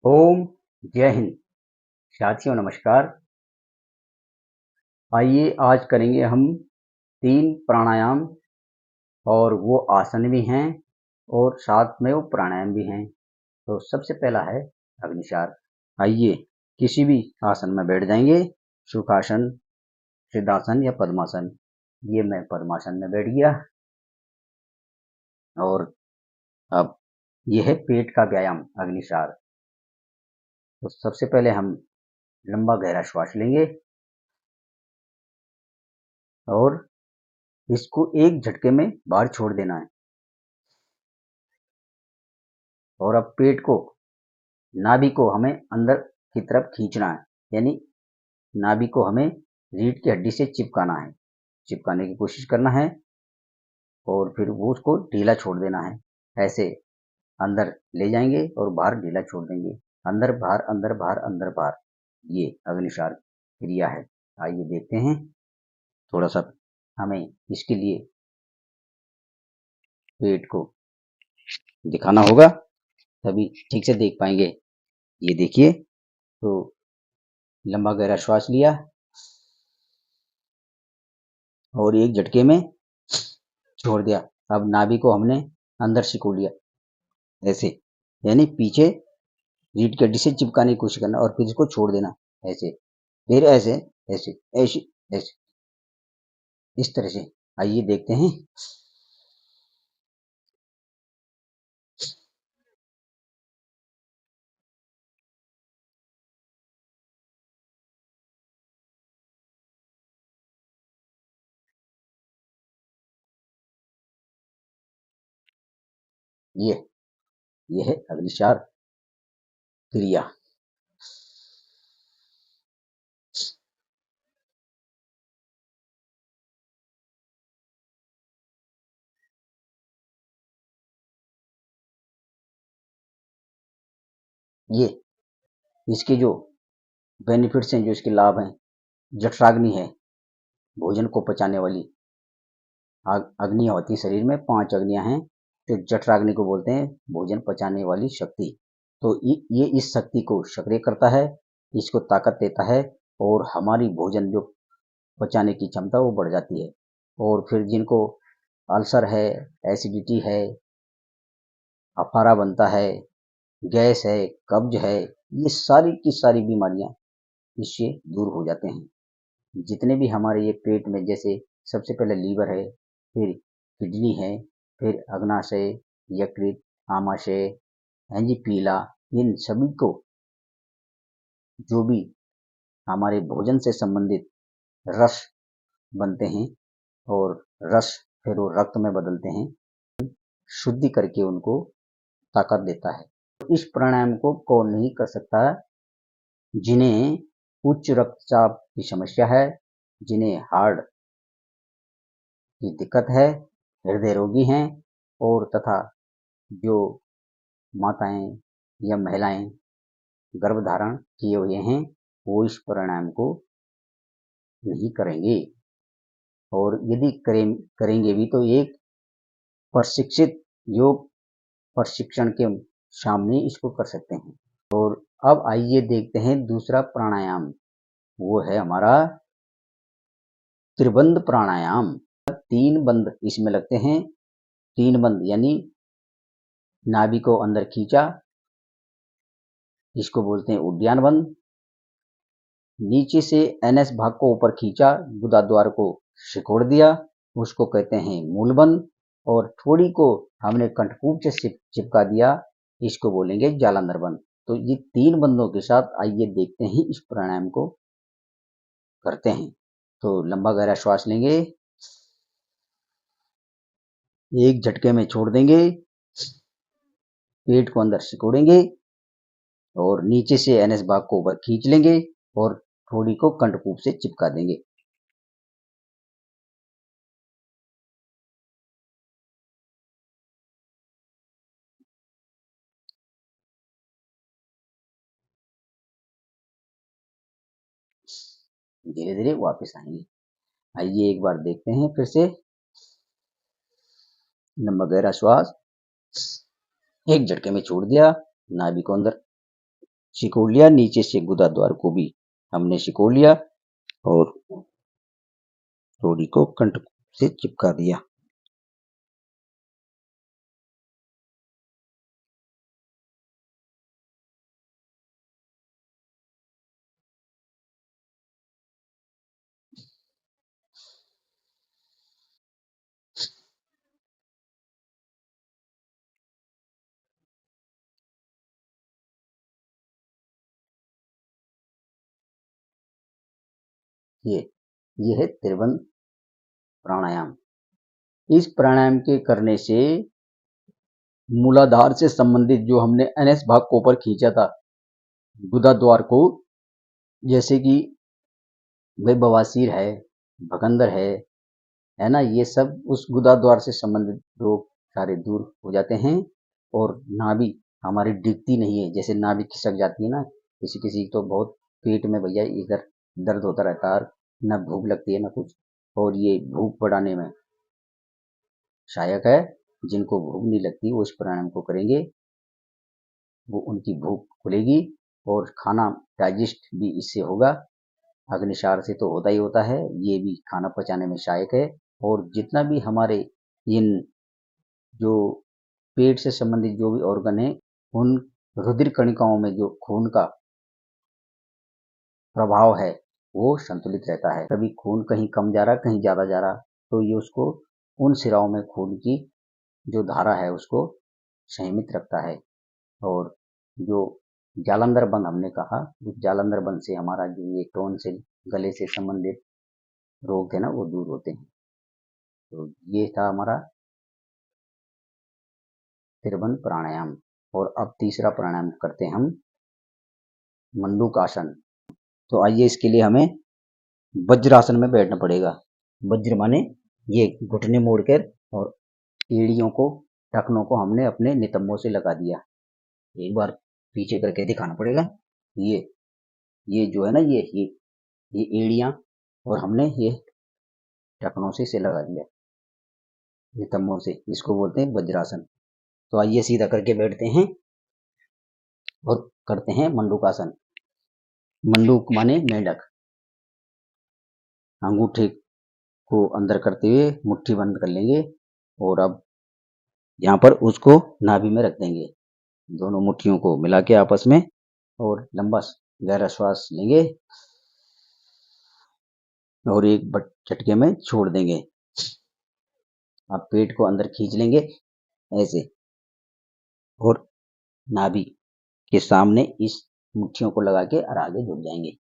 ओम जय हिंद। साथियों नमस्कार। आइए आज करेंगे हम 3 प्राणायाम और वो आसन भी हैं और साथ में वो प्राणायाम भी हैं। तो सबसे पहला है अग्निसार। आइए किसी भी आसन में बैठ जाएंगे, सुखासन, सिद्धासन या पद्मासन। ये मैं पद्मासन में बैठ गया और अब यह है पेट का व्यायाम अग्निसार। तो सबसे पहले हम लंबा गहरा श्वास लेंगे और इसको एक झटके में बाहर छोड़ देना है। और अब पेट को, नाभि को हमें अंदर की तरफ खींचना है, यानी नाभि को हमें रीढ़ की हड्डी से चिपकाना है, चिपकाने की कोशिश करना है और फिर वो उसको ढीला छोड़ देना है। ऐसे अंदर ले जाएंगे और बाहर ढीला छोड़ देंगे, अंदर बाहर अंदर बाहर अंदर बाहर। ये अग्निसार क्रिया है। आइए देखते हैं। थोड़ा सा हमें इसके लिए पेट को दिखाना होगा, तभी ठीक से देख पाएंगे। ये देखिए, तो लंबा गहरा श्वास लिया और एक झटके में छोड़ दिया। अब नाभि को हमने अंदर सिकोड़ लिया ऐसे, यानी पीछे रीढ़ की हड्डी से चिपकाने की कोशिश करना और फिर इसको छोड़ देना ऐसे, फिर ऐसे ऐसे ऐसे ऐसे, इस तरह से। आइए देखते हैं। ये है अग्निसार क्रिया। ये इसके जो बेनिफिट्स हैं, जो इसके लाभ हैं, जठराग्नि है, भोजन को पचाने वाली अग्नियां होती है शरीर में, 5 अग्नियां हैं। तो जठराग्नि को बोलते हैं भोजन पचाने वाली शक्ति। तो ये इस शक्ति को सक्रिय करता है, इसको ताकत देता है और हमारी भोजन जो पचाने की क्षमता वो बढ़ जाती है। और फिर जिनको अल्सर है, एसिडिटी है, अफारा बनता है, गैस है, कब्ज है, ये सारी की सारी बीमारियां इससे दूर हो जाते हैं। जितने भी हमारे ये पेट में, जैसे सबसे पहले लीवर है, फिर किडनी है, फिर अग्नाशय, यकृत, आमाशय, एंजिपीला, इन सभी को जो भी हमारे भोजन से संबंधित रस बनते हैं और रस फिर वो रक्त में बदलते हैं, शुद्धि करके उनको ताकत देता है। तो इस प्राणायाम को कौन नहीं कर सकता? जिन्हें उच्च रक्तचाप की समस्या है, जिन्हें हार्ट की दिक्कत है, हृदय रोगी हैं, और तथा जो माताएं या महिलाएं गर्भधारण किए हुए हैं, वो इस प्राणायाम को नहीं करेंगे। और यदि करेंगे भी तो एक प्रशिक्षित योग प्रशिक्षण के सामने इसको कर सकते हैं। और अब आइए देखते हैं दूसरा प्राणायाम, वो है हमारा त्रिबंध प्राणायाम। 3 बंद इसमें लगते हैं। 3 बंद यानी नाभि को अंदर खींचा, इसको बोलते हैं उद्यान बंद। नीचे से एनएस भाग को ऊपर खींचा, गुदाद्वार को सिकोड़ दिया, उसको कहते हैं मूलबंद। और थोड़ी को हमने कंठकूप से चिपका दिया, इसको बोलेंगे जालंधर बंद। तो ये 3 बंदों के साथ आइए देखते हैं इस प्राणायाम को करते हैं। तो लंबा गहरा श्वास लेंगे, एक झटके में छोड़ देंगे, पेट को अंदर सिकोड़ेंगे और नीचे से एनएस भाग को ऊपर खींच लेंगे और थोड़ी को कंठकूप से चिपका देंगे। धीरे धीरे वापस आएंगे। आइए एक बार देखते हैं फिर से। लंबा गहरा श्वास, एक झटके में छोड़ दिया, नाभि को अंदर सिकोड़ लिया, नीचे से गुदा द्वार को भी हमने सिकोड़ लिया और रोड़ी को कंठ से चिपका दिया। ये है त्रिबंध प्राणायाम। इस प्राणायाम के करने से मूलाधार से संबंधित जो हमने एनएस भाग को ऊपर खींचा था, गुदा द्वार को, जैसे कि भाई बवासीर है, भगंदर है ना, ये सब उस गुदा द्वार से संबंधित रोग सारे दूर हो जाते हैं। और नाभि हमारी डिगती नहीं है, जैसे नाभि खिसक जाती है ना, किसी किसी तो बहुत पेट में भैया इधर दर्द होता रहता है, ना भूख लगती है ना कुछ, और ये भूख बढ़ाने में सहायक है। जिनको भूख नहीं लगती वो इस प्राणायाम को करेंगे, वो उनकी भूख खुलेगी और खाना डाइजेस्ट भी इससे होगा। अग्निसार से तो होता ही होता है, ये भी खाना पचाने में सहायक है। और जितना भी हमारे इन जो पेट से संबंधित जो भी ऑर्गन है, उन रुधिर कणिकाओं में जो खून का प्रभाव है वो संतुलित रहता है। कभी खून कहीं कम जा रहा, कहीं ज्यादा जा रहा, तो ये उसको उन सिराओं में खून की जो धारा है उसको संयमित रखता है। और जो जालंधर बंद हमने कहा, उस जालंधर बंद से हमारा जो ये टॉन्सिल, गले से संबंधित रोग थे ना, वो दूर होते हैं। तो ये था हमारा त्रिबंध प्राणायाम। और अब तीसरा प्राणायाम करते हैं हम, मंडूकासन। तो आइए, इसके लिए हमें वज्रासन में बैठना पड़ेगा। वज्र माने ये घुटने मोड़कर और एड़ियों को, टखनों को हमने अपने नितंबों से लगा दिया। एक बार पीछे करके दिखाना पड़ेगा। ये जो है ना, ये एड़ियां, और हमने ये टखनों से इसे लगा दिया नितंबों से, इसको बोलते हैं वज्रासन। तो आइए सीधा करके बैठते हैं और करते हैं मंडूकासन। मंडूक माने मेंढक। अंगूठे को अंदर करते हुए मुट्ठी बंद कर लेंगे और अब यहाँ पर उसको नाभि में रख देंगे, दोनों मुट्ठियों को मिला के आपस में, और लंबा गहरा श्वास लेंगे और एक झटके में छोड़ देंगे। अब पेट को अंदर खींच लेंगे ऐसे, और नाभि के सामने इस मुट्ठियों को लगा के और आगे झुक जाएंगे।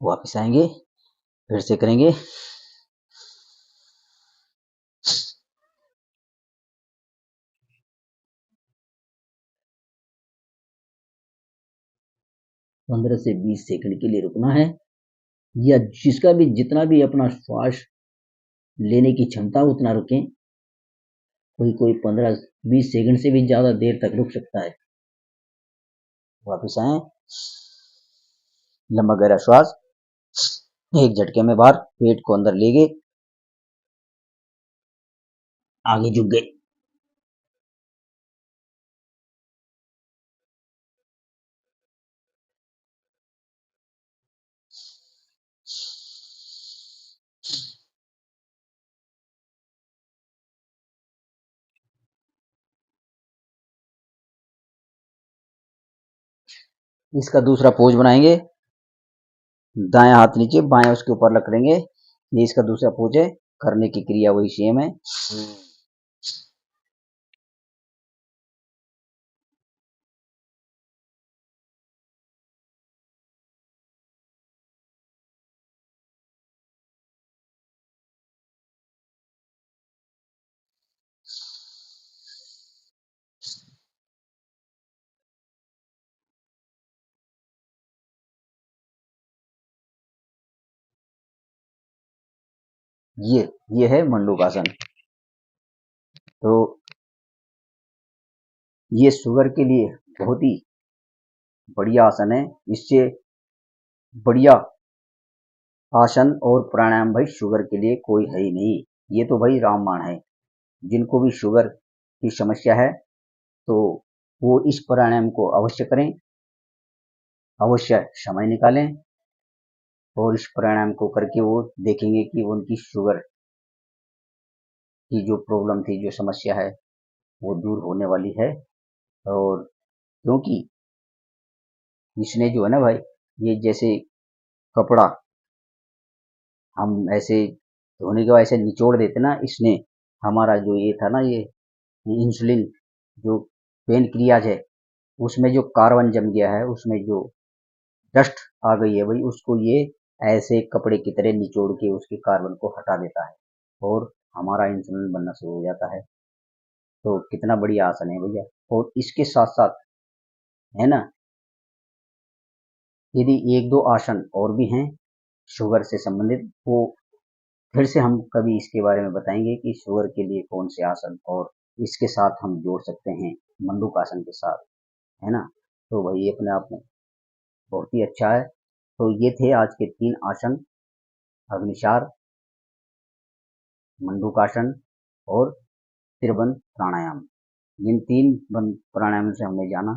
वापस आएंगे, फिर से करेंगे। पंद्रह से 20 सेकंड के लिए रुकना है, या जिसका भी जितना भी अपना श्वास लेने की क्षमता उतना रुकें। कोई कोई 15-20 सेकंड से भी ज्यादा देर तक रुक सकता है। वापस आए, लंबा गहरा श्वास, एक झटके में बाहर, पेट को अंदर ले गए, आगे झुक गए। इसका दूसरा पोज बनाएंगे, दायां हाथ नीचे, बायां उसके ऊपर रख लेंगे। ये इसका दूसरा पोज है, करने की क्रिया वही सेम है। ये है मंडूकासन। तो ये शुगर के लिए बहुत ही बढ़िया आसन है। इससे बढ़िया आसन और प्राणायाम भाई शुगर के लिए कोई है ही नहीं। ये तो भाई रामबाण है। जिनको भी शुगर की समस्या है तो वो इस प्राणायाम को अवश्य करें, अवश्य समय निकालें और इस प्राणायाम को करके वो देखेंगे कि उनकी शुगर की जो प्रॉब्लम थी, जो समस्या है, वो दूर होने वाली है। और क्योंकि इसने जो है ना भाई, ये जैसे कपड़ा हम ऐसे धोने के बाद ऐसे निचोड़ देते ना, इसने हमारा जो ये था ना, ये इंसुलिन जो पेनक्रियाज है, उसमें जो कार्बन जम गया है, उसमें जो डस्ट आ गई है भाई, उसको ये ऐसे कपड़े की तरह निचोड़ के उसके कार्बन को हटा देता है और हमारा इंसुलिन बनना शुरू हो जाता है। तो कितना बढ़िया आसन है भैया। और इसके साथ साथ है ना, यदि एक दो आसन और भी हैं शुगर से संबंधित, वो फिर से हम कभी इसके बारे में बताएंगे कि शुगर के लिए कौन से आसन और इसके साथ हम जोड़ सकते हैं मंडूक आसन के साथ, है ना। तो भाई ये अपने आप में बहुत ही अच्छा है। तो ये थे आज के 3 आसन, अग्निचार, मंडूकासन और त्रिबंध प्राणायाम। इन 3 बंद प्राणायाम से हमने जाना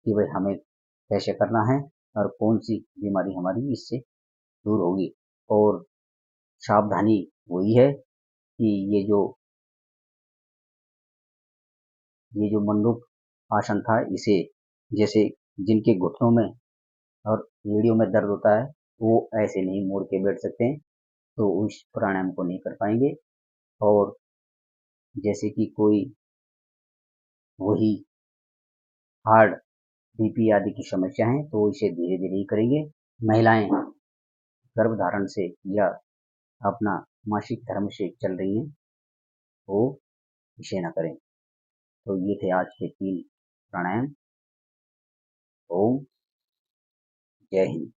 कि भाई हमें कैसे करना है और कौन सी बीमारी हमारी इससे दूर होगी। और सावधानी वही है कि ये जो मंडूक आसन था, इसे जैसे जिनके घुटनों में और रीढ़ों में दर्द होता है, वो ऐसे नहीं मोड़ के बैठ सकते हैं, तो उस प्राणायाम को नहीं कर पाएंगे। और जैसे कि कोई वही हार्ट, बीपी आदि की समस्या है, तो इसे धीरे धीरे ही करेंगे। महिलाएं गर्भ धारण से या अपना मासिक धर्म से चल रही हैं, वो इसे ना करें। तो ये थे आज के 3 प्राणायाम। ओम जय हिंद।